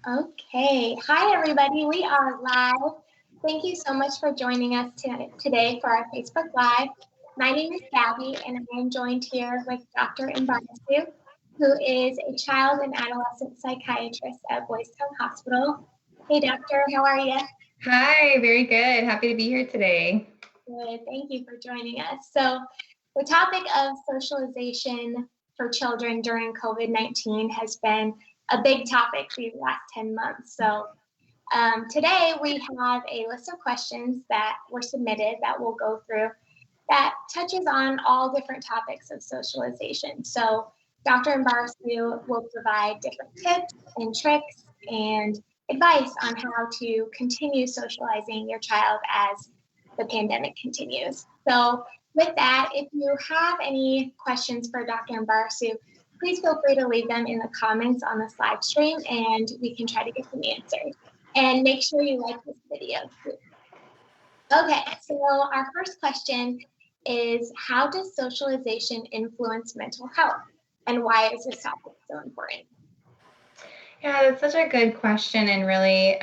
Okay. Hi, everybody. We are live. Thank you so much for joining us today for our Facebook Live. My name is Gabby, and I am joined here with Dr. Inbarasu, who is a child and adolescent psychiatrist at Boys Town Hospital. Hey, doctor, how are you? Hi, very good. Happy to be here today. Good. Thank you for joining us. So, the topic of socialization for children during COVID-19 has been a big topic these last 10 months. So, today we have a list of questions that were submitted that we'll go through that touches on all different topics of socialization. So Dr. Mbarsu will provide different tips and tricks and advice on how to continue socializing your child as the pandemic continues. So with that, if you have any questions for Dr. Mbarsu, please feel free to leave them in the comments on this live stream and we can try to get them answered. And make sure you like this video too. Okay, so our first question is, how does socialization influence mental health? And why is this topic so important? Yeah, that's such a good question, and really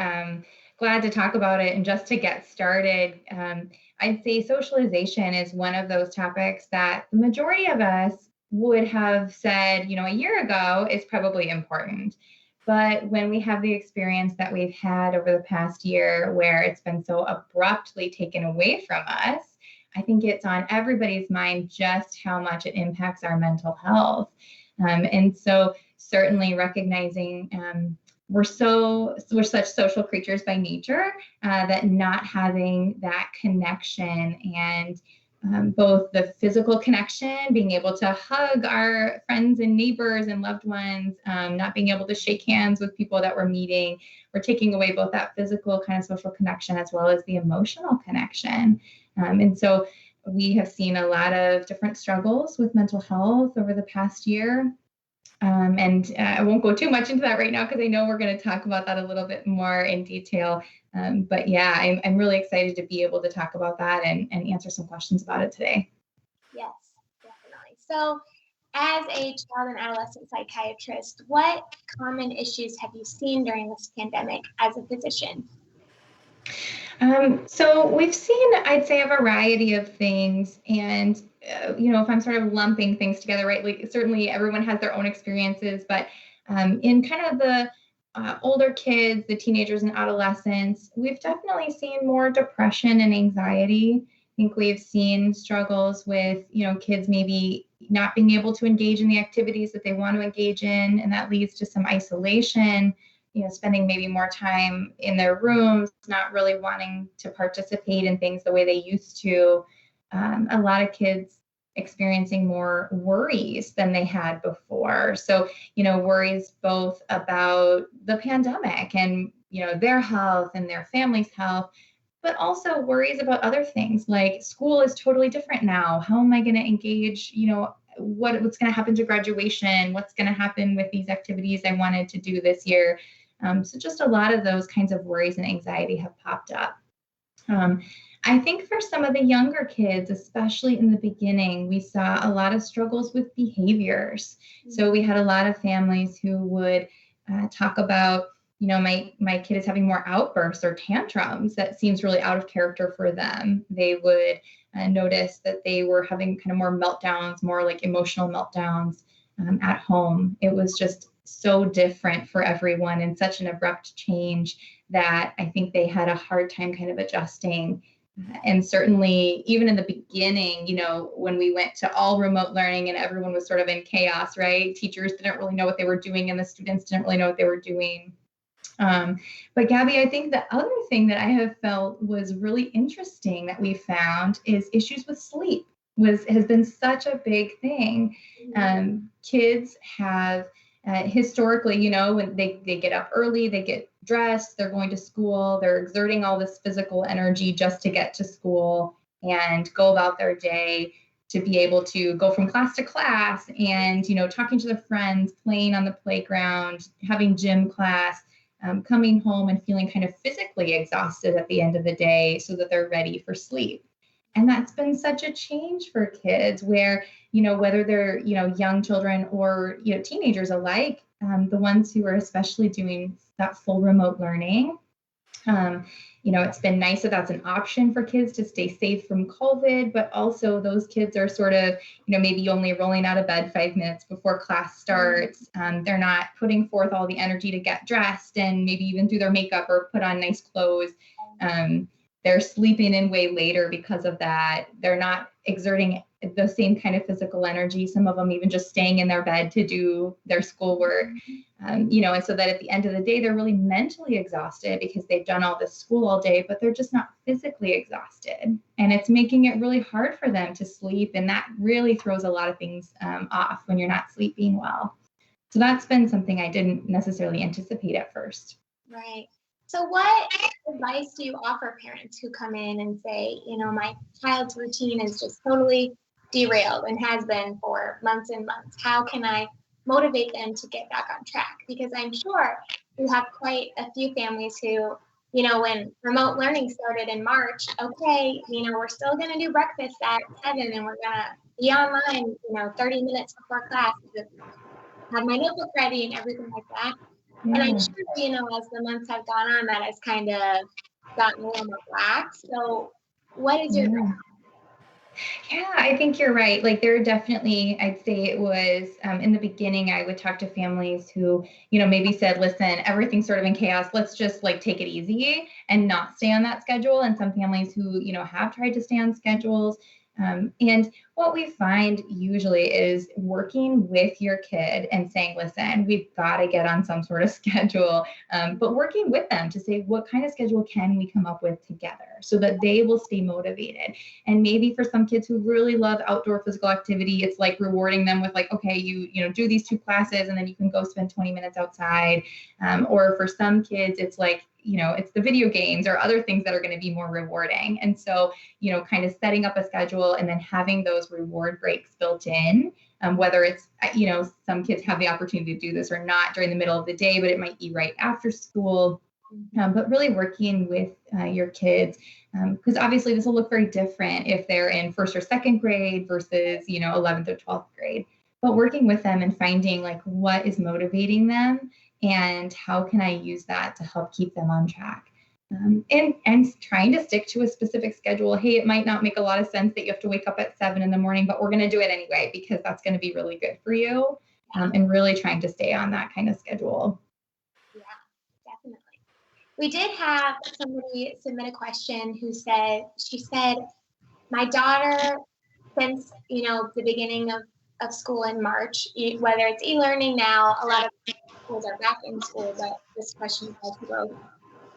glad to talk about it. And just to get started, I'd say socialization is one of those topics that the majority of us would have said, a year ago is probably important. But when we have the experience that we've had over the past year where it's been so abruptly taken away from us, I think it's on everybody's mind just how much it impacts our mental health. And so certainly recognizing we're such social creatures by nature that not having that connection and both the physical connection, being able to hug our friends and neighbors and loved ones, not being able to shake hands with people that we're meeting, we're taking away both that physical kind of social connection as well as the emotional connection. And so we have seen a lot of different struggles with mental health over the past year. And I won't go too much into that right now because I know we're going to talk about that a little bit more in detail. But yeah, I'm really excited to be able to talk about that and answer some questions about it today. Yes, definitely. So as a child and adolescent psychiatrist, what common issues have you seen during this pandemic as a physician? So we've seen, I'd say, a variety of things. And, if I'm sort of lumping things together, right, like certainly everyone has their own experiences, but in kind of the older kids, the teenagers and adolescents, we've definitely seen more depression and anxiety. I think we've seen struggles with, kids maybe not being able to engage in the activities that they want to engage in, and that leads to some isolation. Spending maybe more time in their rooms, not really wanting to participate in things the way they used to. A lot of kids experiencing more worries than they had before. So, worries both about the pandemic and, their health and their family's health, but also worries about other things like school is totally different now. How am I going to engage, what's going to happen to graduation? What's going to happen with these activities I wanted to do this year? So just a lot of those kinds of worries and anxiety have popped up. I think for some of the younger kids, especially in the beginning, we saw a lot of struggles with behaviors. So we had a lot of families who would talk about, my kid is having more outbursts or tantrums that seems really out of character for them. They would notice that they were having kind of more meltdowns, more like emotional meltdowns at home. It was just so different for everyone and such an abrupt change that I think they had a hard time kind of adjusting. And certainly even in the beginning, when we went to all remote learning and everyone was sort of in chaos, right? Teachers didn't really know what they were doing and the students didn't really know what they were doing. But Gabby, I think the other thing that I have felt was really interesting that we found is issues with sleep has been such a big thing. Kids have historically, when they get up early, they get dressed, they're going to school, they're exerting all this physical energy just to get to school and go about their day, to be able to go from class to class and, talking to their friends, playing on the playground, having gym class, coming home and feeling kind of physically exhausted at the end of the day so that they're ready for sleep. And that's been such a change for kids where, whether they're, young children or, teenagers alike, the ones who are especially doing that full remote learning. It's been nice that that's an option for kids to stay safe from COVID, but also those kids are sort of, maybe only rolling out of bed 5 minutes before class starts. They're not putting forth all the energy to get dressed and maybe even do their makeup or put on nice clothes. They're sleeping in way later because of that. They're not exerting the same kind of physical energy. Some of them even just staying in their bed to do their schoolwork. And so that at the end of the day, they're really mentally exhausted because they've done all this school all day, but they're just not physically exhausted. And it's making it really hard for them to sleep. And that really throws a lot of things off when you're not sleeping well. So that's been something I didn't necessarily anticipate at first. Right. So what advice do you offer parents who come in and say, my child's routine is just totally derailed and has been for months and months? How can I motivate them to get back on track? Because I'm sure you have quite a few families who, when remote learning started in March, okay, we're still going to do breakfast at 7 and we're going to be online, 30 minutes before class to have my notebook ready and everything like that. Yeah. And I'm sure, as the months have gone on, that has kind of gotten a little more lax. So what is your advice? Yeah, I think you're right. Like there definitely, I'd say it was in the beginning, I would talk to families who, maybe said, listen, everything's sort of in chaos. Let's just like take it easy and not stay on that schedule. And some families who, have tried to stay on schedules. And what we find usually is working with your kid and saying, listen, we've got to get on some sort of schedule, but working with them to say, what kind of schedule can we come up with together so that they will stay motivated? And maybe for some kids who really love outdoor physical activity, it's like rewarding them with like, okay, you do these 2 classes and then you can go spend 20 minutes outside. Or for some kids, it's like, it's the video games or other things that are going to be more rewarding. And so, kind of setting up a schedule and then having those reward breaks built in, whether it's, some kids have the opportunity to do this or not during the middle of the day, but it might be right after school. But really working with your kids, because obviously this will look very different if they're in 1st or 2nd grade versus, 11th or 12th grade. But working with them and finding like what is motivating them and how can I use that to help keep them on track. And trying to stick to a specific schedule. Hey, it might not make a lot of sense that you have to wake up at 7 a.m, but we're going to do it anyway because that's going to be really good for you. And really trying to stay on that kind of schedule. Yeah, definitely. We did have somebody submit a question who said, my daughter, since, the beginning of school in March, whether it's e-learning now, a lot of schools are back in school, but this question applies to both.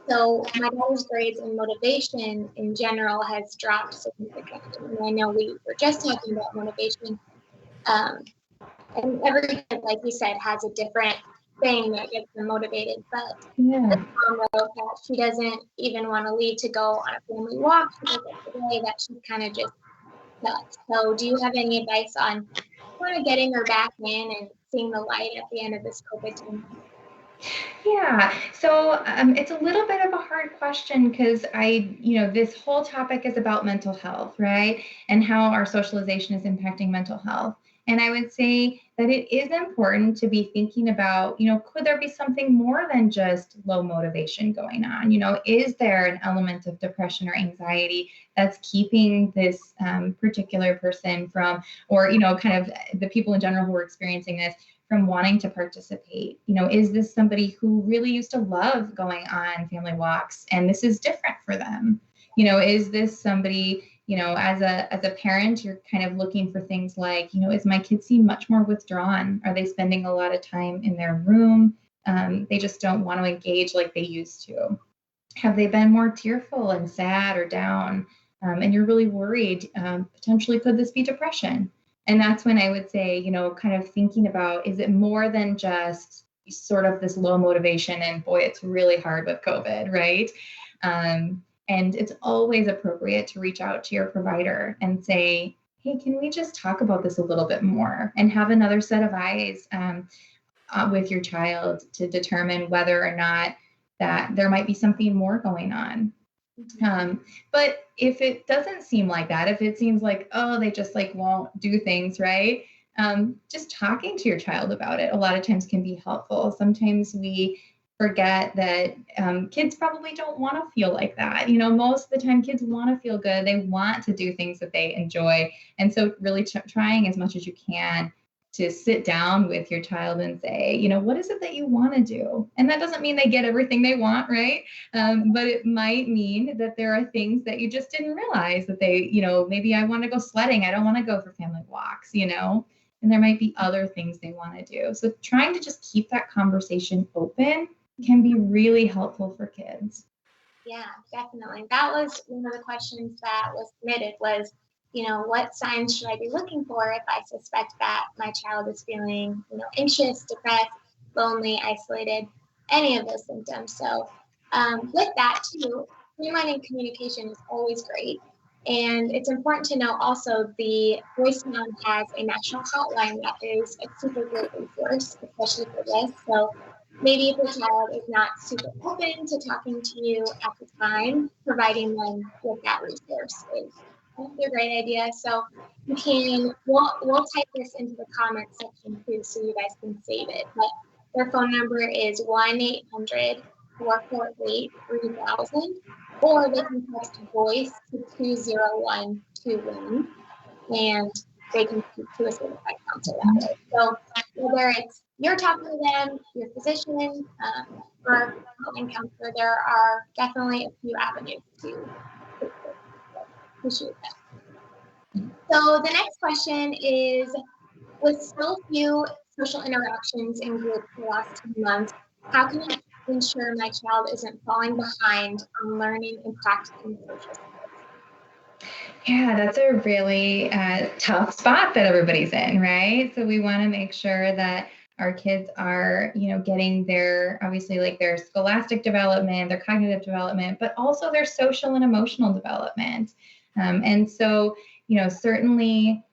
So my daughter's grades and motivation in general has dropped significantly. And I know we were just talking about motivation. And every kid, like you said, has a different thing that gets them motivated. But this mom wrote that she doesn't even want to leave to go on a family walk because of the way that she's kind of just nuts. So do you have any advice on kind of getting her back in and seeing the light at the end of this COVID time? Yeah, so it's a little bit of a hard question because this whole topic is about mental health, right? And how our socialization is impacting mental health. And I would say that it is important to be thinking about, could there be something more than just low motivation going on? Is there an element of depression or anxiety that's keeping this particular person from, or, kind of the people in general who are experiencing this from wanting to participate? Is this somebody who really used to love going on family walks and this is different for them? Is this somebody, as a parent, you're kind of looking for things like, is my kid seem much more withdrawn? Are they spending a lot of time in their room? They just don't want to engage like they used to. Have they been more tearful and sad or down? And you're really worried, potentially could this be depression? And that's when I would say, kind of thinking about, is it more than just sort of this low motivation? And boy, it's really hard with COVID, right? And it's always appropriate to reach out to your provider and say, hey, can we just talk about this a little bit more and have another set of eyes with your child to determine whether or not that there might be something more going on. But if it doesn't seem like that, if it seems like, oh, they just like won't do things, right? just talking to your child about it a lot of times can be helpful. Sometimes we forget that kids probably don't want to feel like that. Most of the time kids want to feel good. They want to do things that they enjoy. And so really trying as much as you can to sit down with your child and say, what is it that you want to do? And that doesn't mean they get everything they want, right? But it might mean that there are things that you just didn't realize that they, maybe I want to go sledding. I don't want to go for family walks, and there might be other things they want to do. So trying to just keep that conversation open can be really helpful for kids. Yeah, definitely. That was one of the questions that was submitted was, what signs should I be looking for if I suspect that my child is feeling, anxious, depressed, lonely, isolated, any of those symptoms. So with that too, streamlining communication is always great. And it's important to know also the voicemail has a national hotline that is a super great resource, especially for this. So maybe if your child is not super open to talking to you at the time, providing them with that resource is a great idea. So we'll type this into the comments section too, so you guys can save it. But their phone number is 1-800-448-3000, or they can text voice to 20121, and they can speak to a certified counselor that way. So whether it's you're talking to them, your physician, or a counselor, there are definitely a few avenues to appreciate that. So the next question is, with so few social interactions in groups the last 2 months, how can I ensure my child isn't falling behind on learning and practicing social skills? Yeah, that's a really tough spot that everybody's in, right? So we want to make sure that our kids are, getting obviously like their scholastic development, their cognitive development, but also their social and emotional development. And so, certainly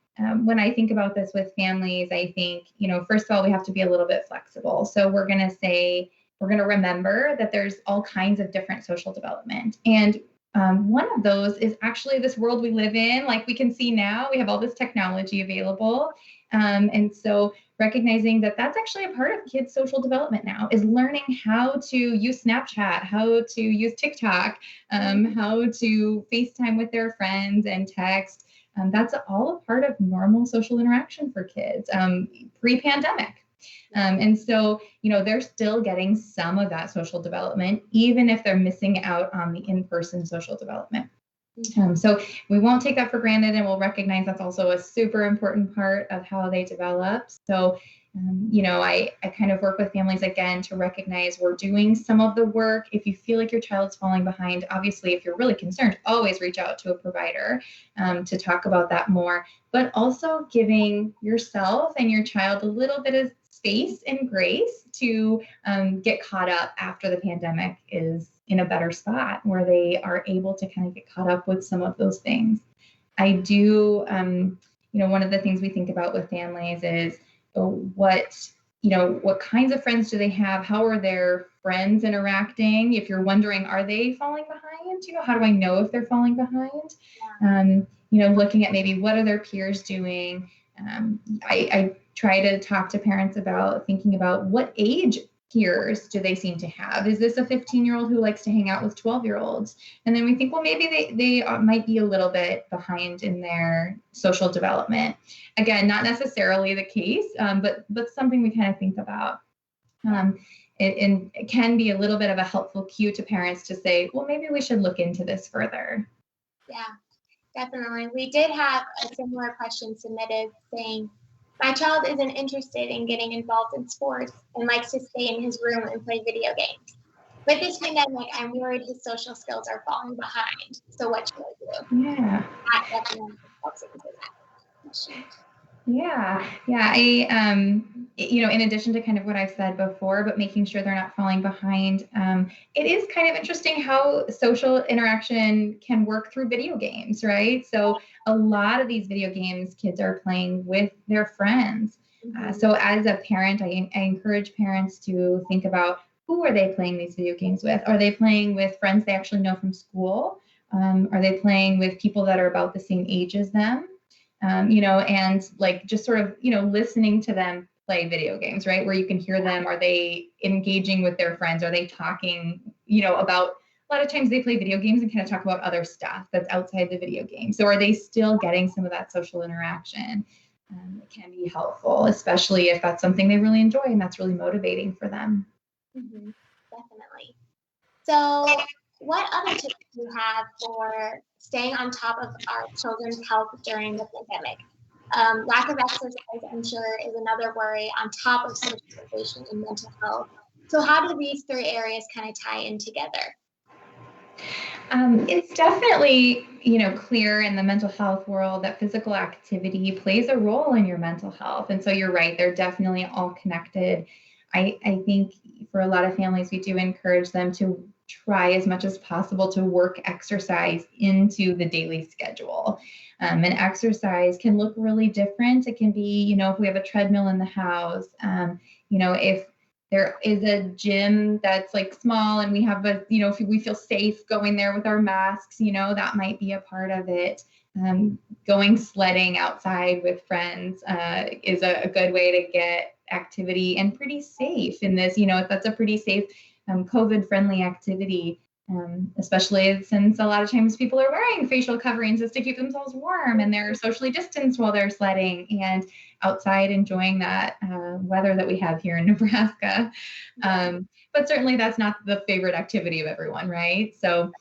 when I think about this with families, I think, first of all, we have to be a little bit flexible. So we're going to remember that there's all kinds of different social development. And one of those is actually this world we live in. Like we can see now, we have all this technology available. And so recognizing that that's actually a part of kids' social development now is learning how to use Snapchat, how to use TikTok, how to FaceTime with their friends and text. That's all a part of normal social interaction for kids pre-pandemic. And so, they're still getting some of that social development, even if they're missing out on the in-person social development. So we won't take that for granted, and we'll recognize that's also a super important part of how they develop. So, I kind of work with families again to recognize we're doing some of the work. If you feel like your child's falling behind, obviously, if you're really concerned, always reach out to a provider to talk about that more, but also giving yourself and your child a little bit of space and grace to get caught up after the pandemic is in a better spot where they are able to kind of get caught up with some of those things. I do, one of the things we think about with families is what kinds of friends do they have? How are their friends interacting? If you're wondering, are they falling behind? How do I know if they're falling behind? Looking at maybe what are their peers doing? I try to talk to parents about thinking about what age peers do they seem to have? Is this a 15-year-old who likes to hang out with 12-year-olds? And then we think, well, maybe they might be a little bit behind in their social development. Again, not necessarily the case, but something we kind of think about. It can be a little bit of a helpful cue to parents to say, well, maybe we should look into this further. Yeah, definitely. We did have a similar question submitted saying, my child isn't interested in getting involved in sports and likes to stay in his room and play video games. With this pandemic, I'm worried his social skills are falling behind. So what should I do? Yeah. That definitely helps answer that question. Yeah. I, in addition to kind of what I've said before, but making sure they're not falling behind, it is kind of interesting how social interaction can work through video games, right? So a lot of these video games kids are playing with their friends. So as a parent, I encourage parents to think about who are they playing these video games with? Are they playing with friends they actually know from school? Are they playing with people that are about the same age as them? and like just sort of, listening to them play video games, right? Where you can hear them. Are they engaging with their friends? Are they talking, about, a lot of times they play video games and kind of talk about other stuff that's outside the video game. So are they still getting some of that social interaction? It can be helpful, especially if that's something they really enjoy and that's really motivating for them. Mm-hmm. Definitely. So what other tips do you have for staying on top of our children's health during the pandemic? Lack of exercise, I'm sure, is another worry on top of socialization and mental health. So how do these three areas kind of tie in together? It's definitely, clear in the mental health world that physical activity plays a role in your mental health. And so you're right, they're definitely all connected. I think for a lot of families, we do encourage them to try as much as possible to work exercise into the daily schedule. And exercise can look really different. It can be, if we have a treadmill in the house, if there is a gym that's like small and we have if we feel safe going there with our masks, that might be a part of it. Going sledding outside with friends is a good way to get activity and pretty safe in this, if that's a pretty safe COVID-friendly activity, especially since a lot of times people are wearing facial coverings just to keep themselves warm and they're socially distanced while they're sledding and outside enjoying that weather that we have here in Nebraska. But certainly that's not the favorite activity of everyone, right? So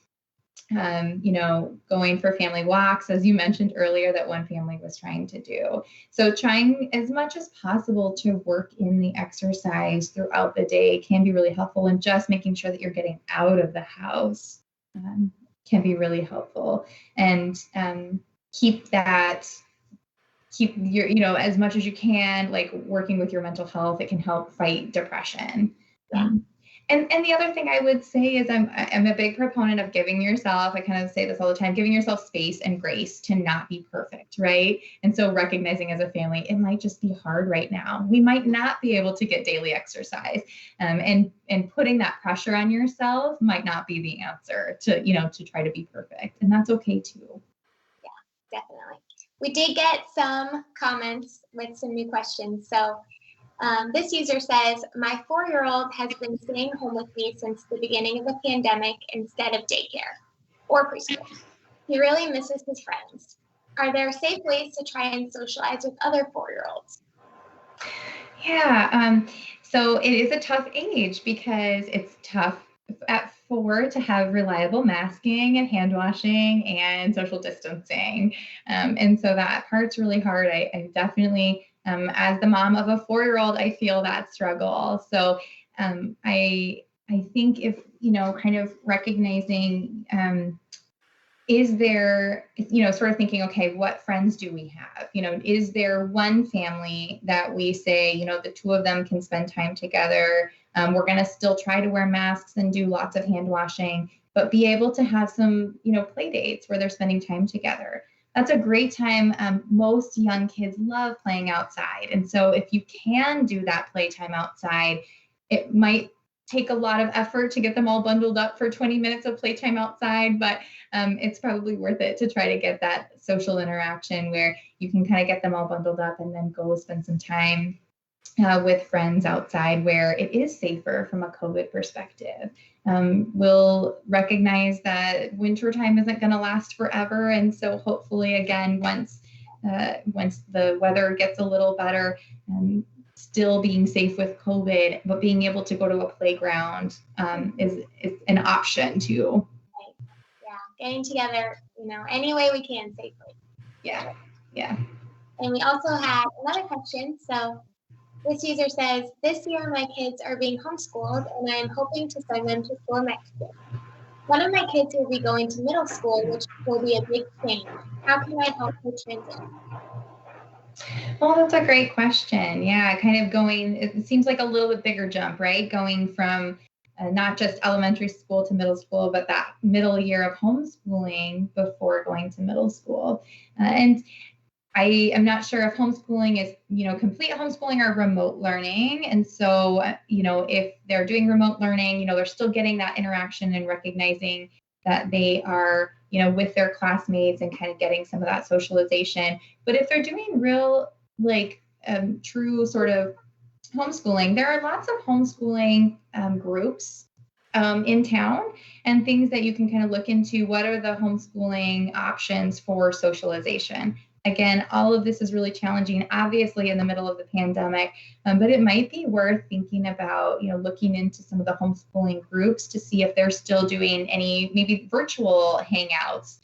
going for family walks, as you mentioned earlier, that one family was trying to do. So trying as much as possible to work in the exercise throughout the day can be really helpful, and just making sure that you're getting out of the house can be really helpful. And keep your, as much as you can, like working with your mental health. It can help fight depression. And the other thing I would say is I'm a big proponent of giving yourself, I kind of say this all the time, giving yourself space and grace to not be perfect, right? And so recognizing as a family, it might just be hard right now. We might not be able to get daily exercise. And putting that pressure on yourself might not be the answer to try to be perfect. And that's okay too. Yeah, definitely. We did get some comments with some new questions. So this user says, my 4-year-old has been staying home with me since the beginning of the pandemic instead of daycare or preschool. He really misses his friends. Are there safe ways to try and socialize with other 4-year-olds? Yeah, so it is a tough age because it's tough at 4 to have reliable masking and hand washing and social distancing. And so that part's really hard. I definitely, as the mom of a 4-year-old, I feel that struggle. So I think if, kind of recognizing, is there, sort of thinking, okay, what friends do we have? Is there one family that we say, the two of them can spend time together? We're going to still try to wear masks and do lots of hand washing, but be able to have some, play dates where they're spending time together. That's a great time. Most young kids love playing outside. And so if you can do that playtime outside, it might take a lot of effort to get them all bundled up for 20 minutes of playtime outside, but it's probably worth it to try to get that social interaction where you can kind of get them all bundled up and then go spend some time with friends outside where it is safer from a COVID perspective. We'll recognize that wintertime isn't going to last forever. And so hopefully, again, once the weather gets a little better, still being safe with COVID, but being able to go to a playground is an option too. Right. Yeah, getting together, any way we can safely. Yeah. And we also have another question. So this user says, this year my kids are being homeschooled and I'm hoping to send them to school next year. One of my kids will be going to middle school, which will be a big change. How can I help her transition? Well, that's a great question. Yeah, kind of it seems like a little bit bigger jump, right? Going from not just elementary school to middle school, but that middle year of homeschooling before going to middle school. And I am not sure if homeschooling is, complete homeschooling or remote learning. And so, if they're doing remote learning, they're still getting that interaction and recognizing that they are with their classmates and kind of getting some of that socialization. But if they're doing real, true sort of homeschooling, there are lots of homeschooling groups in town and things that you can kind of look into. What are the homeschooling options for socialization? Again, all of this is really challenging, obviously, in the middle of the pandemic, but it might be worth thinking about, looking into some of the homeschooling groups to see if they're still doing any maybe virtual hangouts,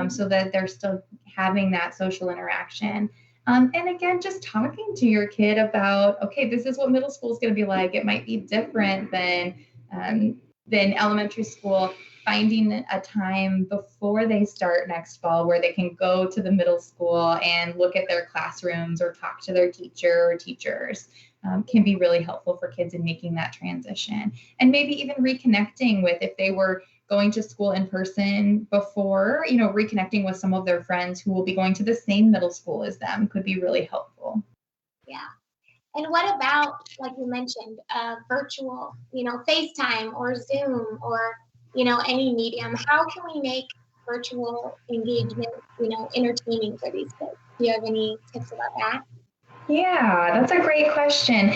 so that they're still having that social interaction. And again, just talking to your kid about, okay, this is what middle school is going to be like. It might be different than elementary school. Finding a time before they start next fall where they can go to the middle school and look at their classrooms or talk to their teacher or teachers can be really helpful for kids in making that transition. And maybe even reconnecting with, if they were going to school in person before, reconnecting with some of their friends who will be going to the same middle school as them could be really helpful. Yeah. And what about, like you mentioned, virtual, FaceTime or Zoom or, any medium? How can we make virtual engagement, entertaining for these kids? Do you have any tips about that? Yeah, that's a great question.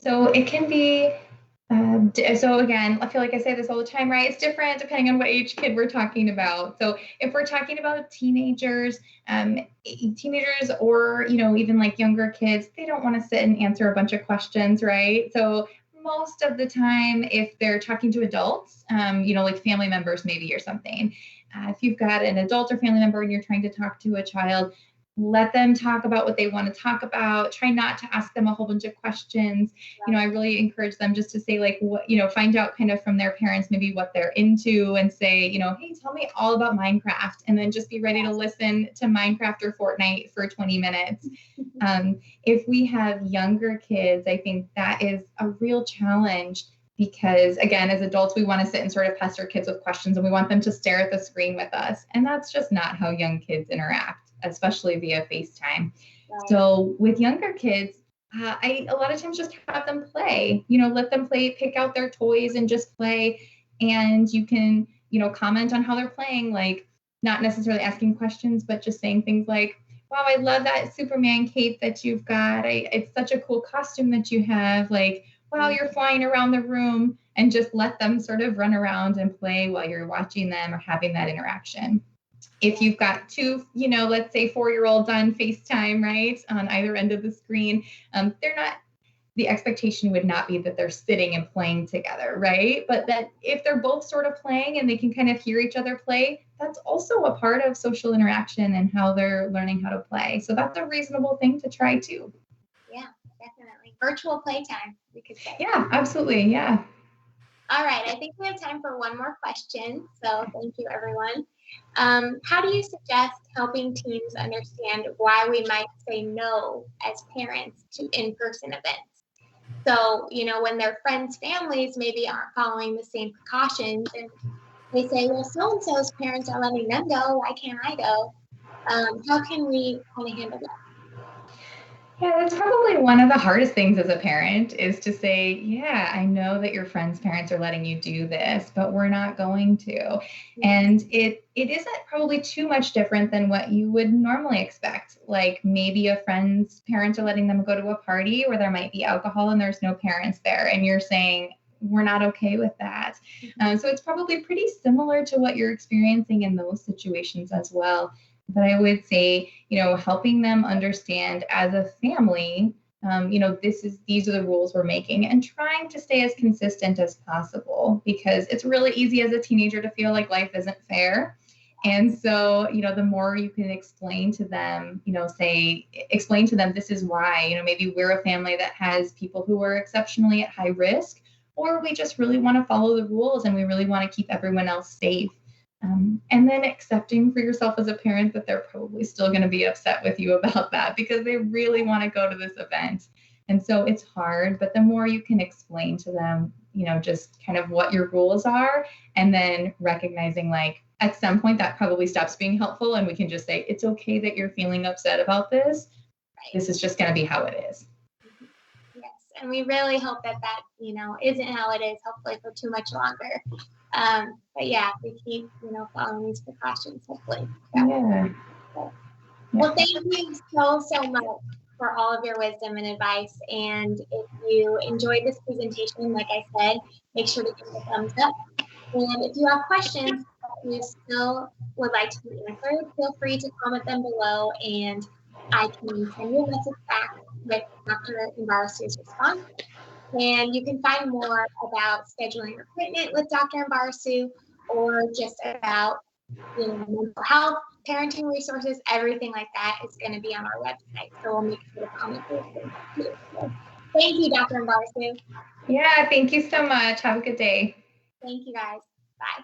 So it can be, so again, I feel like I say this all the time, right? It's different depending on what age kid we're talking about. So if we're talking about teenagers or, even like younger kids, they don't want to sit and answer a bunch of questions, right? So most of the time, if they're talking to adults, like family members maybe or something, if you've got an adult or family member and you're trying to talk to a child, let them talk about what they want to talk about. Try not to ask them a whole bunch of questions. I really encourage them just to say find out kind of from their parents, maybe what they're into, and say, hey, tell me all about Minecraft, and then just be ready to listen to Minecraft or Fortnite for 20 minutes. If we have younger kids, I think that is a real challenge because, again, as adults, we want to sit and sort of pester kids with questions and we want them to stare at the screen with us. And that's just not how young kids interact, especially via FaceTime. Right. So with younger kids, I a lot of times just have them play, let them play, pick out their toys and just play. And you can, comment on how they're playing, like not necessarily asking questions, but just saying things like, wow, I love that Superman cape that you've got. It's such a cool costume that you have. Like, wow, you're flying around the room, and just let them sort of run around and play while you're watching them or having that interaction. If you've got two, let's say 4-year-olds on FaceTime, right, on either end of the screen, the expectation would not be that they're sitting and playing together, right? But that if they're both sort of playing and they can kind of hear each other play, that's also a part of social interaction and how they're learning how to play. So that's a reasonable thing to try too. Yeah, definitely. Virtual playtime, we could say. Yeah, absolutely. Yeah. All right. I think we have time for one more question. So thank you, everyone. How do you suggest helping teens understand why we might say no as parents to in-person events? So, when their friends' families maybe aren't following the same precautions and they say, well, so-and-so's parents are letting them go, why can't I go? How can we kind of handle that? Yeah, that's probably one of the hardest things as a parent is to say, yeah, I know that your friend's parents are letting you do this, but we're not going to. And it isn't probably too much different than what you would normally expect. Like maybe a friend's parents are letting them go to a party where there might be alcohol and there's no parents there. And you're saying, we're not okay with that. So it's probably pretty similar to what you're experiencing in those situations as well. But I would say, helping them understand as a family, these are the rules we're making, and trying to stay as consistent as possible, because it's really easy as a teenager to feel like life isn't fair. And so, the more you can explain to them, explain to them this is why, maybe we're a family that has people who are exceptionally at high risk, or we just really want to follow the rules and we really want to keep everyone else safe. And then accepting for yourself as a parent that they're probably still going to be upset with you about that because they really want to go to this event. And so it's hard, but the more you can explain to them, just kind of what your rules are, and then recognizing like at some point that probably stops being helpful and we can just say, it's okay that you're feeling upset about this. This is just going to be how it is. Yes. And we really hope that isn't how it is, hopefully for too much longer. But yeah, we keep, following these precautions, hopefully. So. Yeah. Well, thank you so much for all of your wisdom and advice. And if you enjoyed this presentation, like I said, make sure to give it a thumbs up. And if you have questions that you still would like to be answered, feel free to comment them below, and I can send you a message back with Dr. Inbarasu's response. And you can find more about scheduling your appointment with Dr. Inbarasu, or just about mental health, parenting resources, everything like that is going to be on our website. So we'll make sure to comment those things too. So thank you, Dr. Inbarasu. Yeah, thank you so much. Have a good day. Thank you, guys. Bye.